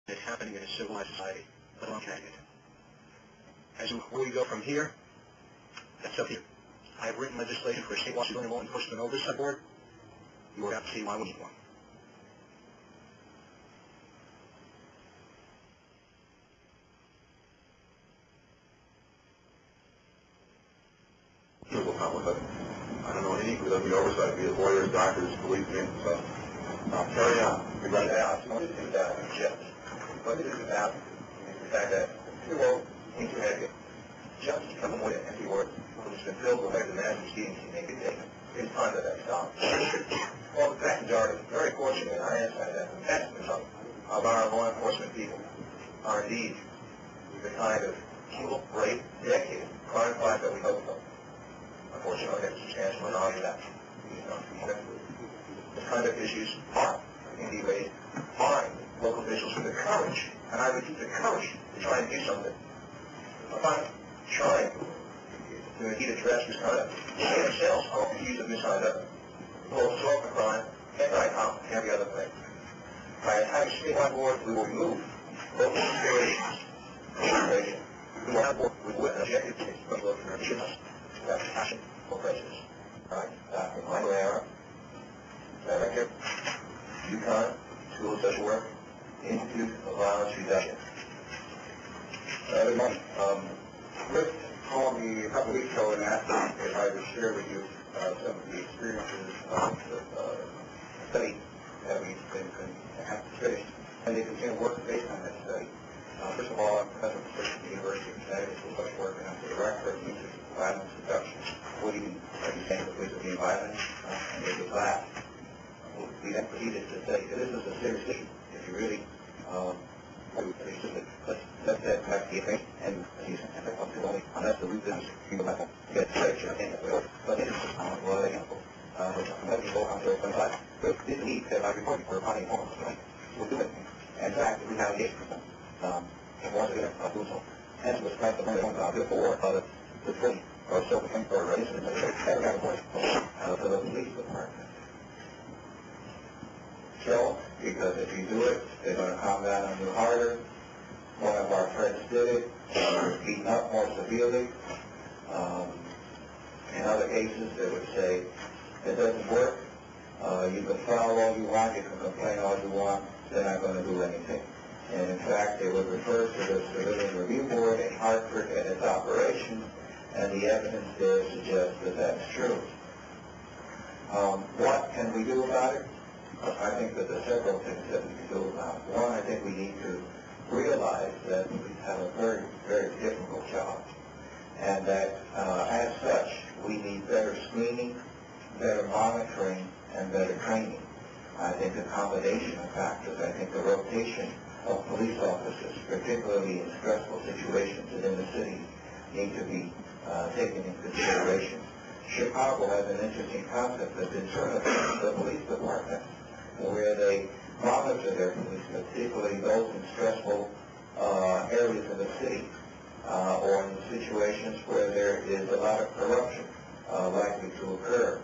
It's happening in a civilized society, but on Connecticut. As to where we go from here, that's up to you. I have written legislation for a statewide civilian law enforcement oversight board. You will have to see why we need one. I don't know any who doesn't the oversight, be it lawyers, doctors, policemen, and stuff. Carry on. We've got to ask, what is it about justice? What is it about the fact that people in Connecticut just come with an empty word, which has been filled with like the man who's eating to make it take in time that that stops? Well, the vast majority, very fortunately, I understand that the vast majority of our law enforcement people are indeed the kind of kill, rape, dedicated, crime fight that we hope for. Unfortunately, there's a substantial minority of that. The kind of issues are, indeed, raised by local officials with the courage, and I repeat, the courage to try and do something about trying to indeed address misconduct. They themselves are accused of misconduct, both assault and crime, anti-cop, and every other thing. By having a statewide board, we will remove local considerations, integration. We will have a board with an objective case, but look for us without passion or prejudice. All right? Dr. Michael Ara, Director, UConn, School of Social Work, Institute of Violence Reduction. Good morning. Ritt called me a couple weeks ago and asked me if I would share with you some of the experiences of the study that we've been have finished, and they continue to work based on that study. First of all, I'm professor at the University of Connecticut School of Social Work, and I'm the director of the Institute of Violence Reduction. What do you mean? Are you saying the police are being violent? And they would laugh. We then proceeded to say, this is a serious issue. If you really, let's set back the thing, and up to only, unless the reasons you have to get pressure in it. But it is just not one example. Which let me go on to open side. But this need that I report for finding homes, right? We'll do it. And in fact, we have 8%. And once again, I'll do so. And it was quite the money before, the 20 or so became for a race, and they never got a voice for the police department. So, because if you do it, they're going to come down on you harder. One of our friends did it, beaten up more severely. In other cases, they would say, it doesn't work. You can file all you want, you can complain all you want, they're not going to do anything. And in fact, they would refer to the Civilian Review Board in Hartford and its operations, and the evidence there suggests that that's true. What can we do about it? I think that there are several things that we can do about it. One, I think we need to realize that we have a very, very difficult job, and that as such, we need better screening, better monitoring, and better training. I think a combination of factors. I think the rotation of police officers, particularly in stressful situations within the city, need to be taken into consideration. Chicago has an interesting concept of internal the police department, where they monitor their policemen, particularly those in stressful areas of the city, or in situations where there is a lot of corruption likely to occur.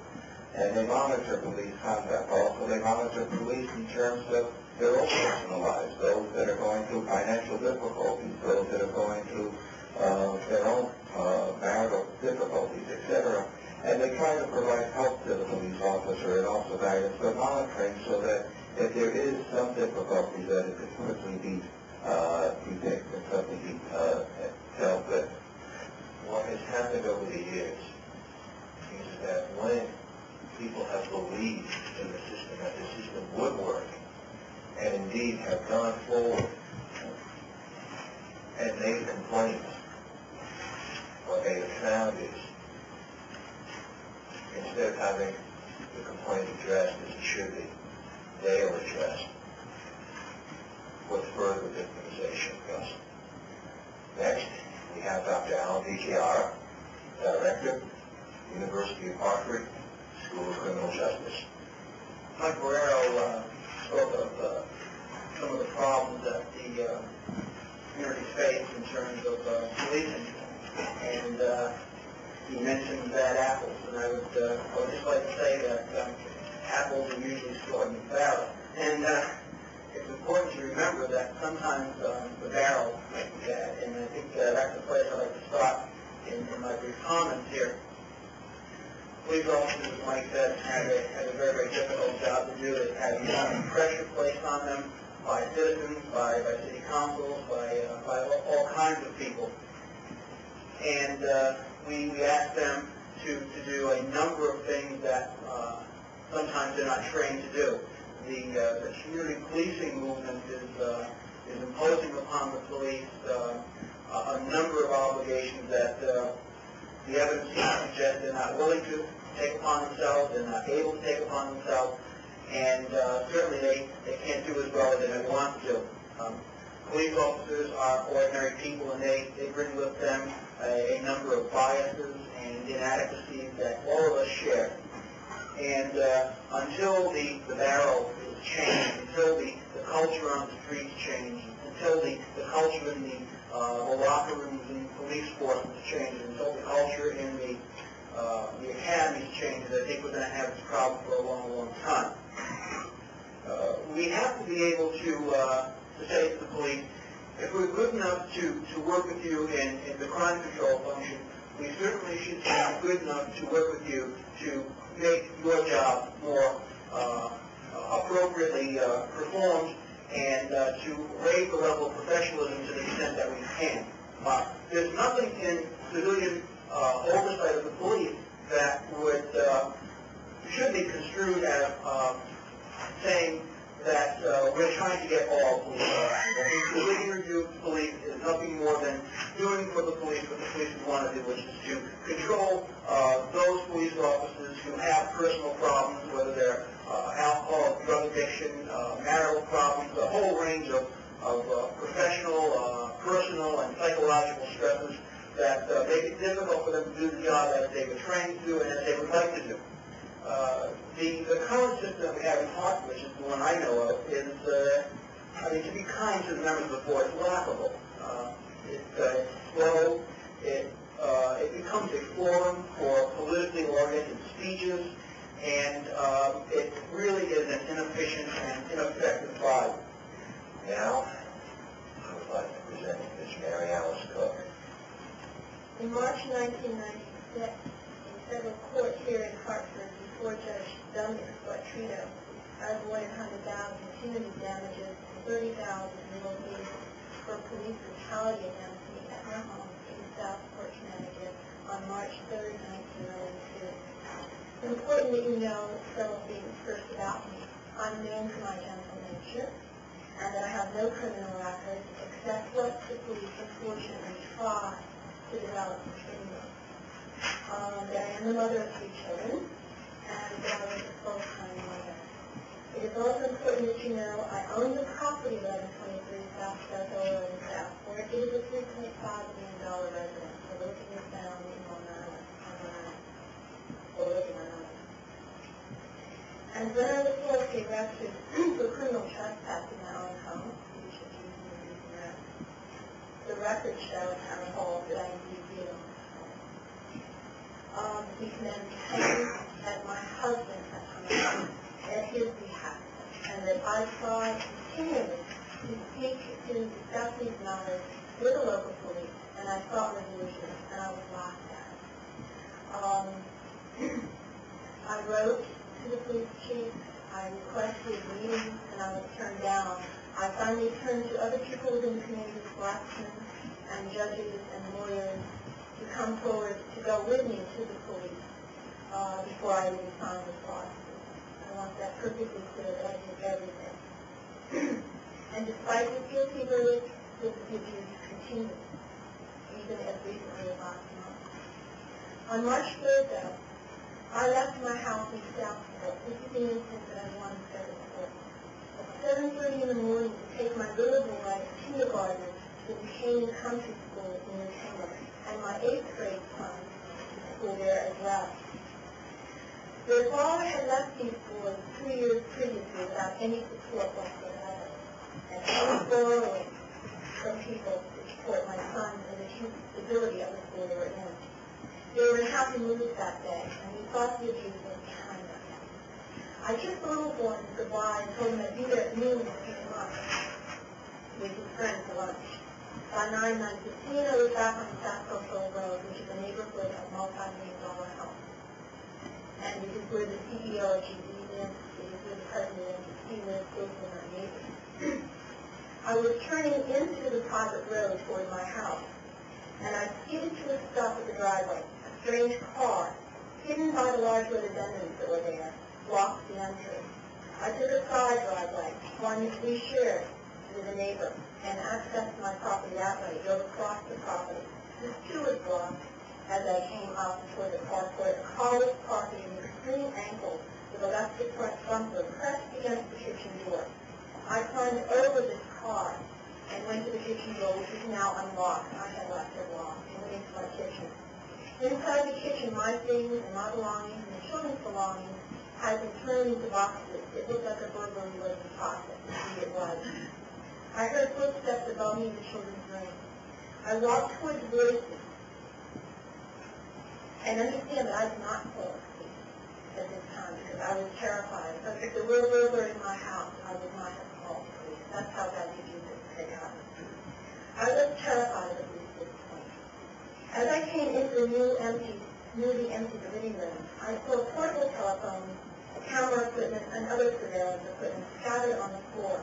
And they monitor police conduct. Also, they monitor police in terms of their own personal lives, those that are going through financial difficulties, those that are going through their own marital difficulties, etc. And they try to provide help to the police officer and also guidance for monitoring, so that if there is some difficulty, that it could quickly be detected and something be dealt with. What has happened over the years is that when people have believed in the system, that the system would work, and indeed have gone forward and made complaints, what they have found is, instead of having the complaint addressed as it should be, they are addressed with further victimization. Next, we have Dr. Alan Chiara, Director, University of Hartford, School of Criminal Justice. Mike Guerrero spoke of some of the problems that the community face in terms of policing, and he mentioned bad apples, and I would just like to say that apples are usually stored in the barrel. And it's important to remember that sometimes the barrel might be bad, and I think that's the place I'd like to start in my brief comments here. Police officers, as Mike said, have a very, very difficult job to do. They have a lot of pressure placed on them by citizens, by city councils, by all kinds of people. And we ask them to do a number of things that sometimes they're not trained to do. The community policing movement is imposing upon the police a number of obligations that the evidence seems to suggest they're not willing to take upon themselves, they're not able to take upon themselves, and certainly they can't do as well as they may want to. Police officers are ordinary people, and they bring with them a number of biases and inadequacies that all of us share. And until the barrel is changed, until the culture on the streets changes, until the culture in the locker rooms and police forces changes, until the culture in the academies changes, I think we're going to have this problem for a long, long time. We have to be able to say to the police, if we're good enough to work with you in the crime control function, we certainly should be good enough to work with you to make your job more appropriately performed and to raise the level of professionalism to the extent that we can. There's nothing in civilian oversight of the police that should be construed as saying that we're trying to get all police. The civilian review of the police is nothing more than doing for the police what the police want to do, which is to control those police officers who have personal problems, whether they're alcohol, drug addiction, marital problems, a whole range of professional, personal, and psychological stresses that make it difficult for them to do the job as they were trained to do and as they would like to do. The current system that we have in Hartford, which is the one I know of, is, to be kind to the members of the board, it's laughable. It's slow. It becomes a forum for politically oriented speeches, and it really is an inefficient and ineffective body. Now, I would like to present Ms. Mary Alice Cook. In March 1996, in federal court here in Hartford, before Judge Dominic Quattrino, I awarded $100,000 punitive damages and $30,000 legal fees for police brutality against me at my home in Southport, Connecticut, on March 3, 1992. It's important that you know several things first about me. I'm known for my gentle nature, and that I have no criminal record except what the police unfortunately try to develop between them. That I am the mother of 3 children, and that I was a full-time mother. It is also important that you know I own the property 1123 South Circle Road in Southport. It is a $3.5 million residence. So looking at found in Long Island, or living on Island. And when I was falsely arrested for criminal trespass in my own home, which is using the reason arrest, the record shows how involved that I indeed did on my home. He commanded pain at my husband at his behalf, and that I tried continually to seek to discuss these matters with the local police, and I sought resolution, and I was laughed at. I wrote to the police chief, I requested meetings, and I was turned down. I finally turned to other people within the community, blacksmen and judges and lawyers, to come forward to go with me to the police before I even signed this lawsuit. I want that perfectly clear that I did everything. And despite the guilty verdict, this abuse continued, even as recently as last month. On March 3rd, though, I left my house in Southport. This is the instance that I wanted to say before. At 7:30 in the morning to take my little boy, kindergartner, to the Canaan Country School in New Haven, and my 8th grade son to school there as well. Their father had left these boys 3 years previously without any support whatsoever, and I was borrowing from people to support my son and the stability of the school they were in. They were in happy mood that day, and we thought the abuse was behind us. I kissed the little boy goodbye and told him I'd be there at noon to pick him up with his friend for lunch. By 9:15, I was back on South Coastal Road, which is a neighborhood of multi-million-dollar homes. And this is where the CEO of GD lives, this is where the president of GD lives, those were my neighbors. I was turning into the private road toward my house, and I skidded to a stop at the driveway. A strange car, hidden by the large rhododendrons that were there, blocked the entry. I took a side driveway, one that we shared with a neighbor, and accessed my property that way, drove across the property. This too was blocked as I came up toward the carport. A car was parked at an extreme angle with electric front bumper pressed against the kitchen door. I climbed over this car and went to the kitchen door, which is now unlocked. I had left it locked, and went into my kitchen. Inside the kitchen, my things and my belongings and the children's belongings had been turned into boxes. It looked like a burglary was in process. Indeed it was. I heard footsteps above me in the children's room. I walked towards the voices. And understand that I did not fall asleep at this time because I was terrified. But if there were a burglar in my house, I would not have called the police. That's how bad you do this had gotten. I was terrified of the police at this point. As I came into the newly empty living room, I saw portable telephones, camera equipment, and other surveillance equipment scattered on the floor.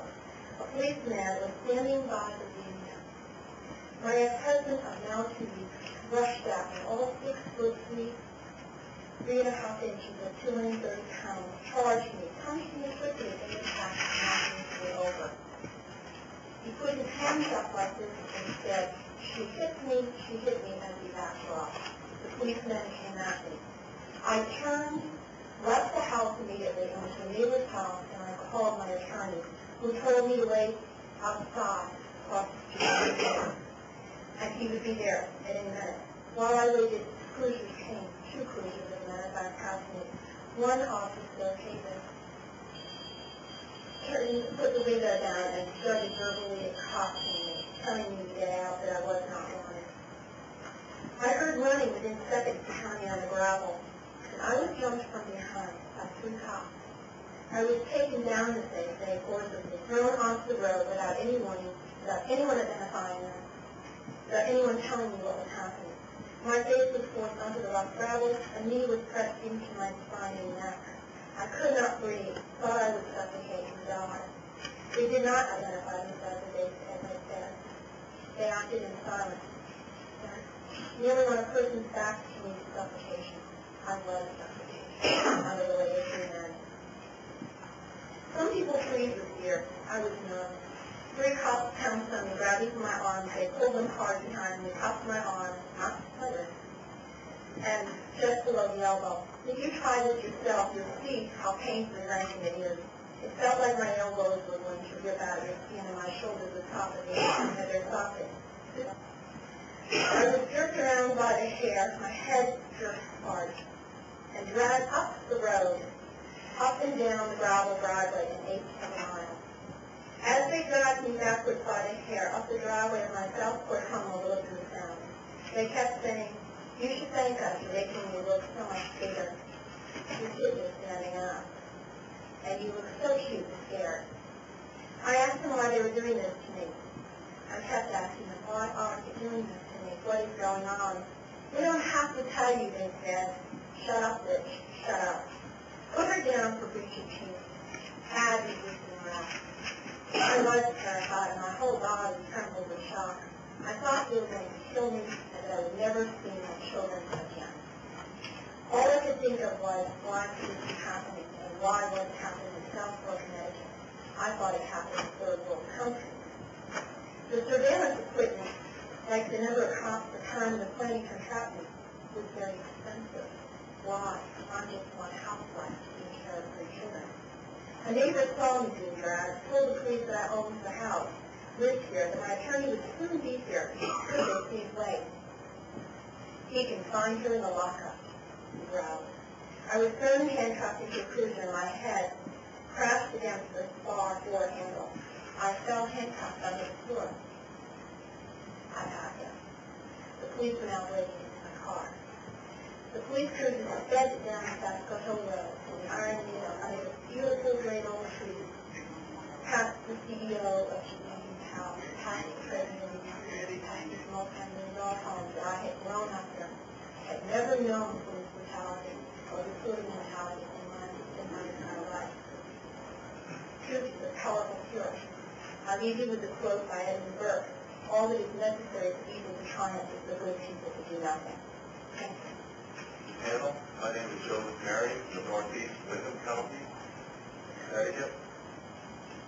A policeman was standing by the window. My ex-husband of now 2 weeks rushed at me, all 6'3", 3.5 inches, and 230 pounds, charged me, punched me quickly in the back, and knocked me over. He put his hands up like this and said, she hit me, as he backed off. The policeman came at me. I turned, left the house immediately, and went to a neighbor's house, and I called my attorney, who told me to wait outside across the street, and he would be there in a minute. While I waited, cruisers came, 2 cruisers as a matter of fact, passed me. One officer came in, put the window down and started verbally accosting me, telling me to get out, that I was not wanted. I heard running within seconds behind me on the gravel, and I was jumped from behind by 3 cops. I was taken down, as they say, forcibly, thrown onto the road without anyone identifying them, without anyone telling me what was happening. My face was forced onto the rough gravel, a knee was pressed into my spine and neck. I could not breathe, thought I would suffocate and die. They did not identify themselves as I said. They acted in silence. Nearly when a person's back to me to suffocation, I was suffocating. I was a lady man. Some people freeze with fear. I was numb. 3 cops pounced on me, grabbed me from my arms. They pulled them hard behind me, cuffed my arm, not the wrist, and just below the elbow. If you try this yourself, you'll see how painfully wrenching it is. It felt like my elbows were going to rip out of your skin and my shoulders were top of their socket. I was jerked around by the hair, my head jerked hard, and dragged up the road, up and down the gravel driveway an 1/8 of a mile. As they dragged me backwards by the hair up the driveway of my Southport home overlooking the sound, they kept saying, "You should thank us for making you look so much bigger. You did this standing up, and you look so cute and scared." I asked them why they were doing this to me. I kept asking them, "Why are you doing this to me? What is going on?" "We don't have to tell you," they said. "Shut up, bitch. Shut up. Put her down for breach of peace." Add resisting wrath. I was terrified. My whole body trembled with shock. I thought they were going to kill me and that I would never see my children again. All I could think of was, why could this be happening, and why was it happening in Southport, Connecticut? I thought it happened in third world countries. The surveillance equipment, like the number of cops, the time, and the planning contractors, was very expensive. Why? I'm just one housewife taking care of 3 children. A neighbor saw me being dragged, told the police that I owned the house, lived here, that my attorney would soon be here, could they please wait. "He can find her in the lockup," he growled. I was thrown handcuffed into a cruiser and my head crashed against the bar door handle. I fell handcuffed on the floor. I got him. The police were now waiting in the car. The police cruiser sped down Sasko Hill Road, and the irony is, under the beautiful great old trees, past the CEO of GE House, past the president of the community, past the small family dog homes that I had grown up in, had never known police brutality or the sort of mentality in my entire life. Truth is a powerful cure. I leave you with the quote by Edmund Burke: all that is necessary for evil to triumph is for good people to do nothing. Thank you. Panel, my name is Joseph Marion from Northeast Windham County, Connecticut,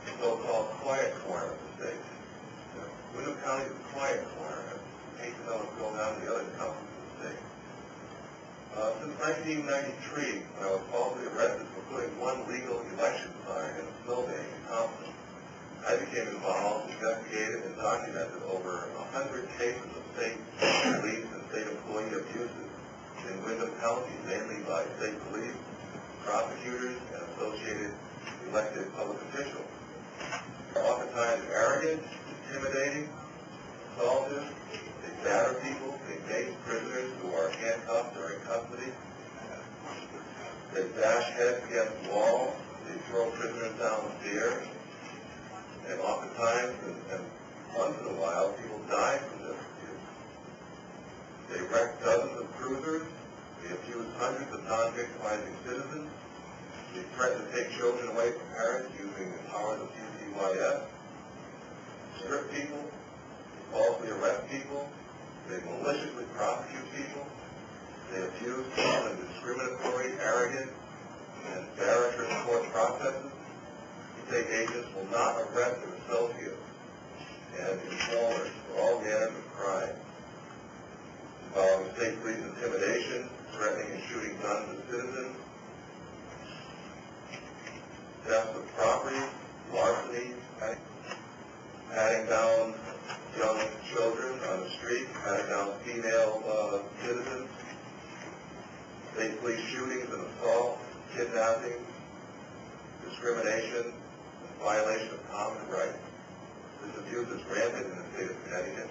the so-called quiet corner of the state. Windham County is a quiet corner. I hate to know what's going on in the other counties of the state. Since 1993, when I was falsely arrested for putting one legal election sign in a snowbank in Compton, I became involved, investigated, and documented over 100 cases of state police and state employee abuses in Windham County, mainly by state police, prosecutors, and associated elected public officials. They're oftentimes arrogant, intimidating, assaultive, they batter people, they mace prisoners who are handcuffed or in custody, they bash heads against walls, they throw prisoners down the stairs, and oftentimes, and once in a while, people die from this abuse. They wreck dozens of cruisers, they abuse hundreds of non-victimizing citizens, they threaten to take children away from parents using the powers of CCYS, strip people, they falsely arrest people, they maliciously prosecute people, they abuse people in discriminatory, arrogant, and barrister court processes. State agents will not arrest their associates and informers for all manners of crime, involving state police intimidation, threatening and shooting guns at citizens, theft of property, larceny, patting down young children on the street, patting down female citizens, state police shootings and assaults, kidnapping, discrimination, violation of common rights. This abuse is rampant in the state of Connecticut,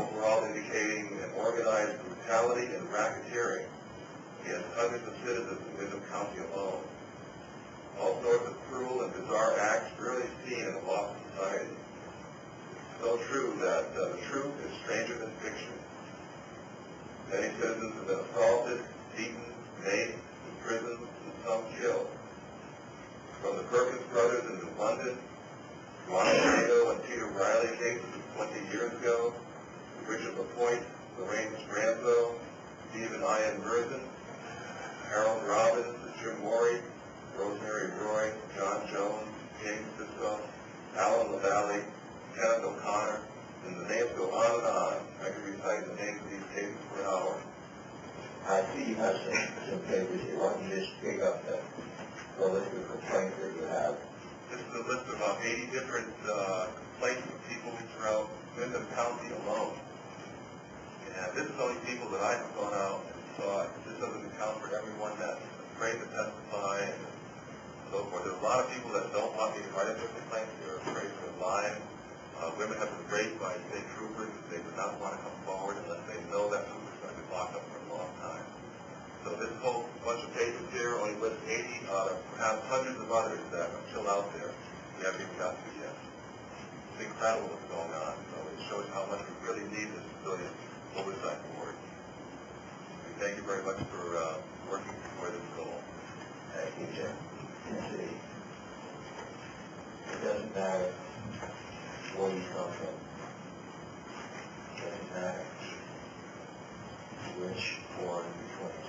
overall indicating an organized brutality and racketeering against hundreds of citizens in Windham County alone. All sorts of cruel and bizarre acts rarely seen in a lawful society. It's so true that the truth is stranger than fiction. Many citizens have been assaulted, beaten, maced, imprisoned, and some killed. From the Perkins brothers in New London, Ron Nato and Peter Riley cases 20 years ago, Richard LaPointe, Lorraine Stranzo, Stephen Ian Merzen, Harold Robbins, Jim Morey, Rosemary Roy, John Jones, James Sisko, Alan LaValle, Kenneth O'Connor, and the names go on and on. I could recite the names of these cases for an hour. I see you have some papers here. Why don't you just pick up the list of complaints that you have? This is a list of about 80 different complaints of people throughout Windham County alone. And this is only people that I have gone out and saw. This doesn't account for everyone that's afraid to testify and so forth. There's a lot of people that don't want me to write up their complaints. They're afraid of their lives. Women have been raped by state troopers. They do not want to come forward unless they know that trooper's going to be locked up for a long time. So this whole bunch of papers here only lists 80 out of perhaps hundreds of others that are still out there. We haven't even got to yet. It's incredible what's going on. So it shows how much we really need this civilian oversight board. We thank you very much for working for this goal. Thank you, Jim. See, it doesn't matter where you come from. It doesn't matter which form you claim.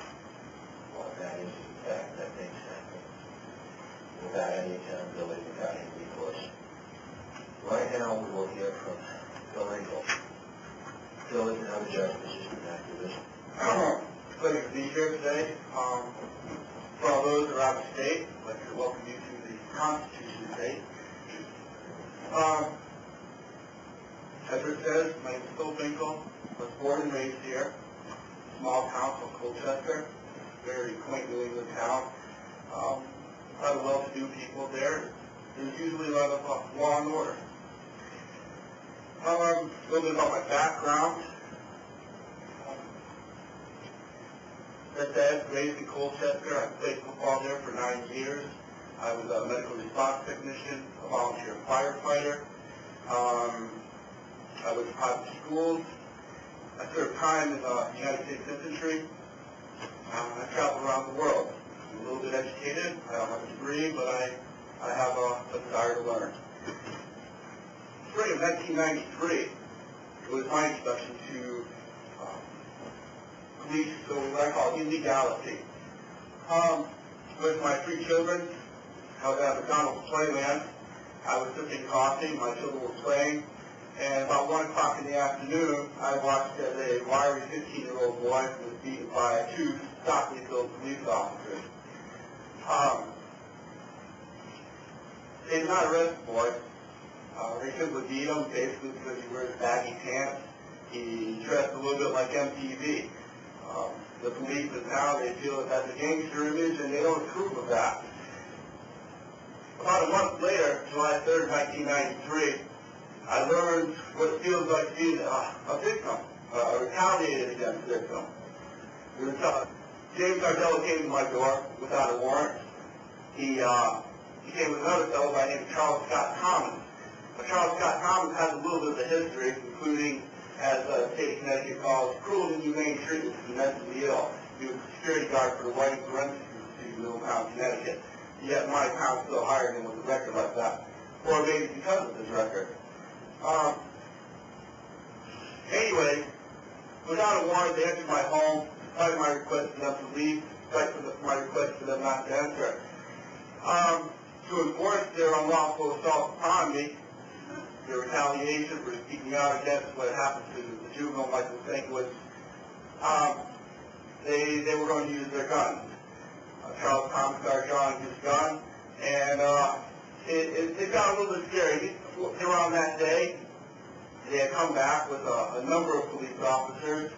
What that is, in fact, that things happen without any accountability, without any recourse. Right now, we will hear from Phil Engel. Phil is now the justice system activist. Pleasure to be here today. For all those who are out of state, I'd like to welcome you to the Constitution Day. As it says, my name is Phil Finkel. I was born and raised here. Small town called Colchester. Very quaint New England town. A lot of well-to-do people there. There's usually a lot of law and order. A little bit about my background. Ritt Goldstein, raised in Colchester. I played football there for 9 years. I was a medical response technician, a volunteer firefighter. I was taught in schools. I served time in the United States infantry. I traveled around the world. I'm a little bit educated. I don't have a degree, but I have a desire to learn. Spring of 1993 was my introduction to police, so what I call illegality. With my 3 children, I was at McDonald's Playland. I was sipping coffee, my children were playing, and about 1 o'clock in the afternoon, I watched as a wiry 15-year-old boy was beaten by 2 stockly-filled police officers. They did not arrest the boy. They simply beat him, basically because he wears baggy pants. He dressed a little bit like MTV. The police in town, they feel that that's a gangster image, and they don't approve of that. About a month later, July 3rd, 1993, I learned what it feels like being a victim, a retaliated against victim. James Ardella came to my door without a warrant. He came with another fellow by the name of Charles Scott Thomas. Charles Scott Thomas has a little bit of a history, including, as the state of Connecticut calls, cruel and inhumane treatment to the mentally ill. He was a security guard for the White Forensic Institute in Middletown, Connecticut. Yet my town still hired him with a record like that, or maybe because of his record. Anyway, without a warrant, they entered my home, despite my request for them to leave, despite my request for them not to enter. To enforce their unlawful assault upon me, their retaliation for speaking out against what happened to the juvenile Michael Stankiewicz, they were going to use their guns. Charles Thomas started drawing his gun, and it got a little bit scary. Around that day, they had come back with a number of police officers,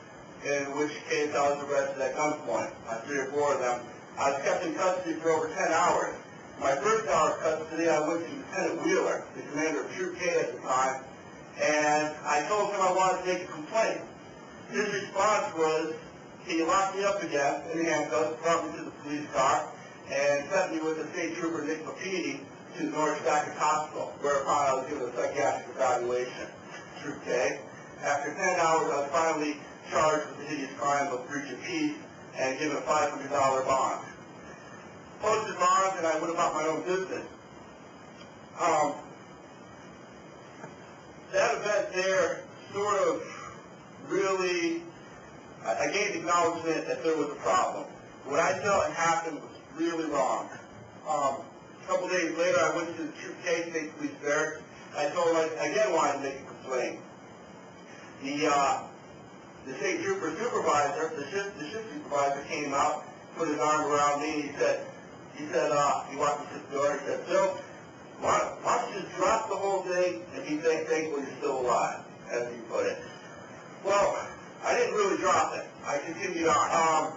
in which case I was arrested at gunpoint, 3 or 4 of them. I was kept in custody for over 10 hours. My first hour of custody, I went to Lieutenant Wheeler, the commander of Troop K at the time, and I told him I wanted to make a complaint. His response was, he locked me up again in handcuffs, brought me to the police car, and sent me with the state trooper Nick Papini to the North Stackers Hospital, whereupon I was given a psychiatric evaluation. Troop K. After 10 hours, I was finally charged with the hideous crime of breach of peace and given a $500 bond. Posted bonds, and I went about my own business. That event there sort of really, I gave acknowledgement that there was a problem. What I felt had happened was really wrong. A couple days later, I went to the Troop K State Police Barracks. I told them I again wanted to make a complaint. The state trooper supervisor, the shift supervisor came out, put his arm around me, and he said, he walked me to the door, he said, Bill, why don't you just drop the whole thing and be thankful you're still alive, as you put it. Well, I didn't really drop it. I continued on.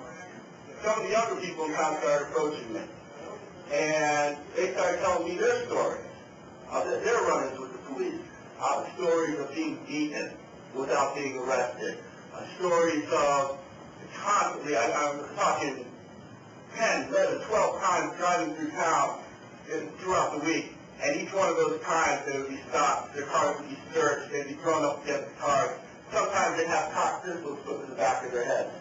Some of the younger people in town started approaching me, and they started telling me their stories, their run-ins with the police, stories of being beaten without being arrested, stories of constantly, I'm talking 10, 11, 12 times driving through town throughout the week, and each one of those times they would be stopped, their cars would be searched, they'd be thrown up against the cars. Sometimes they'd have cocked pistols put to the back of their heads.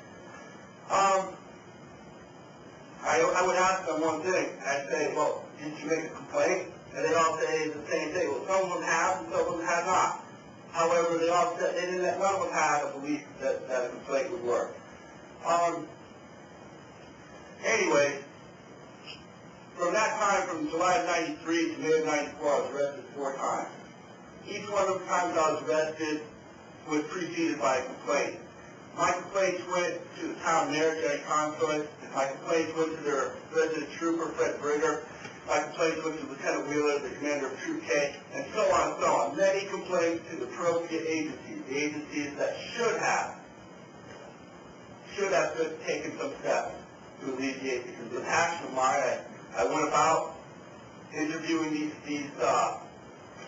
I would ask them one thing. I'd say, well, did you make a complaint? And they'd all say the same thing. Well, some of them have and some of them have not. However, they all said they didn't, none of them had a belief that a complaint would work. Anyway, from that time, from July of 93 to May of 94, I was arrested 4 times. Each one of the times I was arrested was preceded by a complaint. My complaints went to the town mayor, Jerry Consoy. My complaints went to their resident trooper, Fred Brigger. My complaints went to Lieutenant Wheeler, the commander of Troop K, and so on and so on. Many complaints to the appropriate agencies, the agencies that should have taken some steps to alleviate this. It was a passion of mine. I went about interviewing these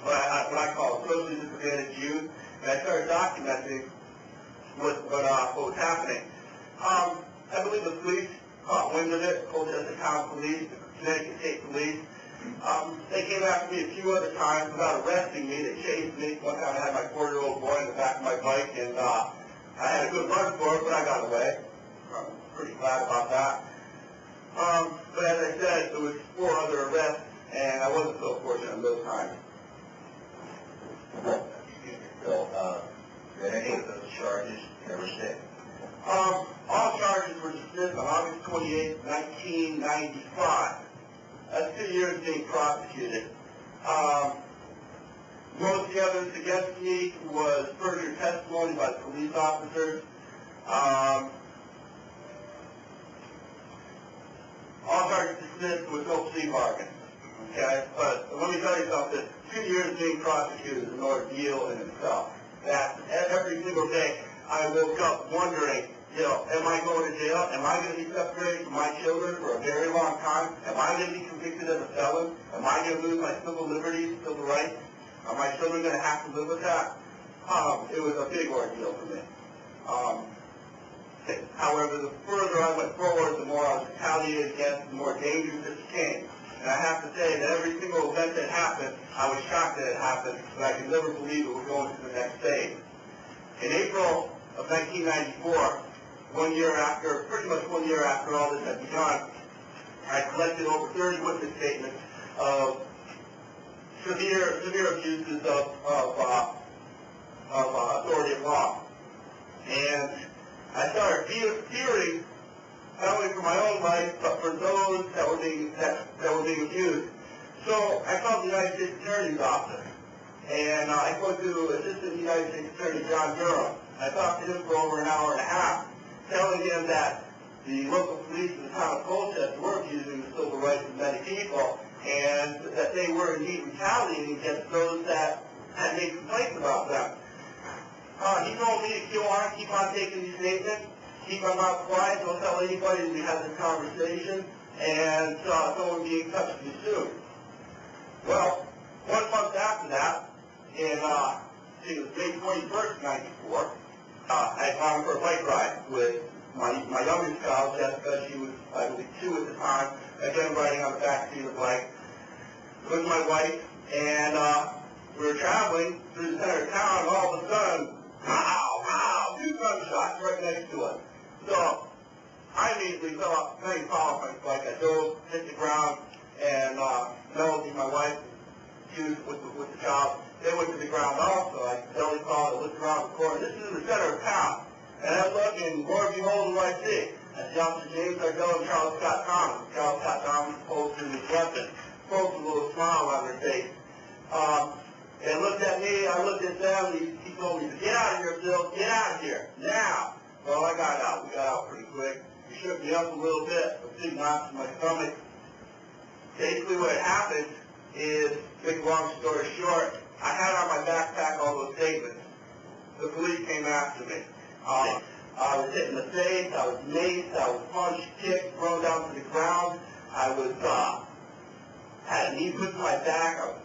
what I call socially disadvantaged youth, and I started documenting what was happening. I believe the police caught wind of it, pulled it as the town police, the Connecticut State Police. They came after me a few other times without arresting me. They chased me. One time I had my 4-year-old boy in the back of my bike, and I had a good run for it, but I got away. I'm pretty glad about that. But as I said, there was 4 other arrests, and I wasn't so fortunate in those times. So, did any of those charges ever stick? All charges were dismissed on August 28, 1995. That's 2 years being prosecuted. Most of the evidence against me was perjured testimony by the police officers. All charges dismissed with no plea bargain. Okay? But let me tell you something. 2 years being prosecuted is an ordeal in itself. That every single day I woke up wondering, am I going to jail? Am I going to be separated from my children for a very long time? Am I going to be convicted as a felon? Am I going to lose my civil liberties, civil rights? Are my children going to have to live with that? It was a big ordeal for me. However, the further I went forward, the more I was retaliated against, the more dangerous it became. And I have to say that every single event that happened, I was shocked that it happened, but I could never believe it was going to the next phase. In April of 1994, pretty much one year after all this had begun, I collected over 30 witness statements of severe abuses of authority of law. And I started fearing not only for my own life, but for those that were being abused. So I called the United States Attorney's Office, and I spoke to Assistant United States Attorney John Durham. I talked to him for over an hour and a half, telling him that the local police in the town of Colchester were abusing the civil rights of many people, and that they were indeed retaliating against those that had made complaints about them. He told me to keep on taking these statements, keep my mouth quiet, don't tell anybody that we had this conversation, and someone would be in touch with me soon. Well, 1 month after that, in it was May 21st, 94, I had gone for a bike ride with my youngest child, Jessica. She was, I believe, 2 at the time. Again, riding on the back seat of the bike with my wife, and we were traveling through the center of town, and all of a sudden, wow, 2 gunshots right next to us. So I immediately fell off my bike. I dove, hit the ground, and Melody, my wife, she was with the child. They went to the ground also. I barely saw it. I looked around the corner. This is in the center of town. And I look, and lo and behold, what I see? I see Officer James Argo and Charles Scott Thomas. Charles Scott Thomas posed to his weapon, posed a little smile on their face. They looked at me, I looked at them, he told me, get out of here, Bill, get out of here, now. Well, I got out. We got out pretty quick. He shook me up a little bit, a big knock in my stomach. Basically what happened is, make a long story short, I had on my backpack all those statements. The police came after me. I was hit in the face, I was maced, I was punched, kicked, thrown down to the ground. I was, had a knee put to my back, I was